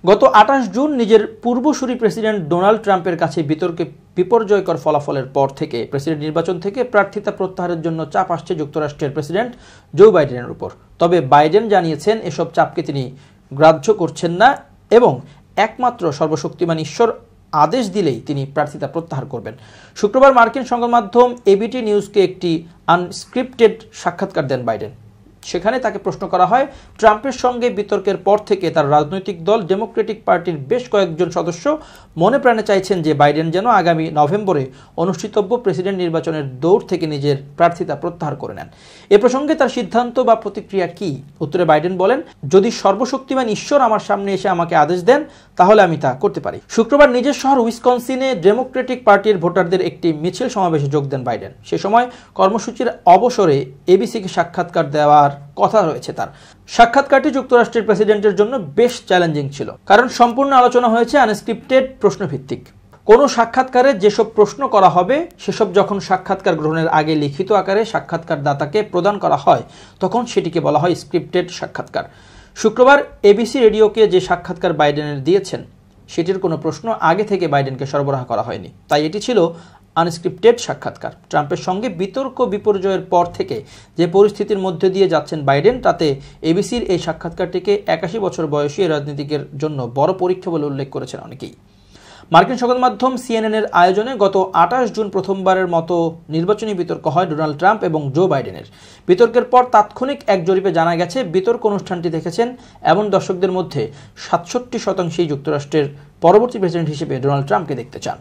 গত ২৮ জুন নিজের পূর্বসূরি president Donald ট্রাম্পের কাছে বিতর্কে বিপর্যয়কর ফলাফলের পর থেকে প্রেসিডেন্ট নির্বাচন থেকে প্রার্থিতা প্রত্যাহারের জন্য চাপ আসছে যুক্তরাষ্ট্রের প্রেসিডেন্ট জো বাইডেনের উপর। তবে বাইডেন জানিয়েছেন এসব চাপকে তিনি গ্রাহ্য করছেন না এবং একমাত্র সর্বশক্তিমান ঈশ্বর আদেশ দিলেই তিনি প্রার্থিতা প্রত্যাহার করবেন। শুক্রবার মার্কিন সংবাদ মাধ্যম এবিটি নিউজকে একটি আনস্ক্রিপ্টেড সাক্ষাৎকার দেন বাইডেন। সেখানে তাকে প্রশ্ন করা হয়, ট্রাম্পের সঙ্গে বিতর্কের পর থেকে তার রাজনৈতিক দল ডেমোক্রেটিক পার্টির বেশ কয়েকজন সদস্য মনে প্রাণে চাইছেন যে বাইডেন যেন আগামী নভেম্বরে অনুষ্ঠিতব্য প্রেসিডেন্ট নির্বাচনের দৌড় থেকে নিজের প্রার্থিতা প্রত্যাহার করে নেন। এ প্রসঙ্গে তার সিদ্ধান্ত বা প্রতিক্রিয়া কি? উত্তরে বাইডেন বলেন, যদি সর্বশক্তিমান ঈশ্বর আমার সামনে এসে আমাকে আদেশ দেন তাহলে আমি তা করতে পারি। শুক্রবার নিজের শহর উইসকনসিনে ডেমোক্রেটিক পার্টির ভোটারদের একটি মিছিল সমাবেশে যোগ দেন বাইডেন। সে সময় কর্মসূচির অবসরে এবিসিকে সাক্ষাৎকার দেওয়ার কথা রয়েছে তার। সাক্ষাৎকারটি যুক্তরাষ্ট্রের প্রেসিডেন্টের জন্য বেশ চ্যালেঞ্জিং ছিল, কারণ সম্পূর্ণ আলোচনা হয়েছে আনস্ক্রিপ্টেড প্রশ্নভিত্তিক। কোনো সাক্ষাৎকারে যেসব প্রশ্ন করা হবে সেসব যখন সাক্ষাৎকার গ্রহণের আগে লিখিত আকারে সাক্ষাৎকারদাতাকে প্রদান করা হয় তখন সেটিকে বলা হয় স্ক্রিপ্টেড সাক্ষাৎকার। শুক্রবার এবিসি রেডিওকে যে সাক্ষাৎকার বাইডেনের দিয়েছেন সেটির কোনো প্রশ্ন আগে থেকে বাইডেনকে সরবরাহ করা হয়নি, তাই এটি ছিল আনস্ক্রিপ্টেড সাক্ষাৎকার। ট্রাম্পের সঙ্গে বিতর্ক বিপর্যয়ের পর থেকে যে পরিস্থিতির মধ্যে দিয়ে যাচ্ছেন বাইডেন, তাতে এবিসির এই সাক্ষাৎকারটিকে ৮১ বছর বয়সী রাজনীতিকের জন্য বড় পরীক্ষা বলে উল্লেখ করেছেন অনেকেই। মার্কিন সংবাদ মাধ্যম সিএনএনের আয়োজনে গত ২৮ জুন প্রথমবারের মতো নির্বাচনী বিতর্ক হয় ডোনাল্ড ট্রাম্প এবং জো বাইডেনের। বিতর্কের পর তাৎক্ষণিক এক জরিপে জানা গেছে, বিতর্ক অনুষ্ঠানটি দেখেছেন এমন দর্শকদের মধ্যে ৬৭% যুক্তরাষ্ট্রের পরবর্তী প্রেসিডেন্ট হিসেবে ডোনাল্ড ট্রাম্পকে দেখতে চান।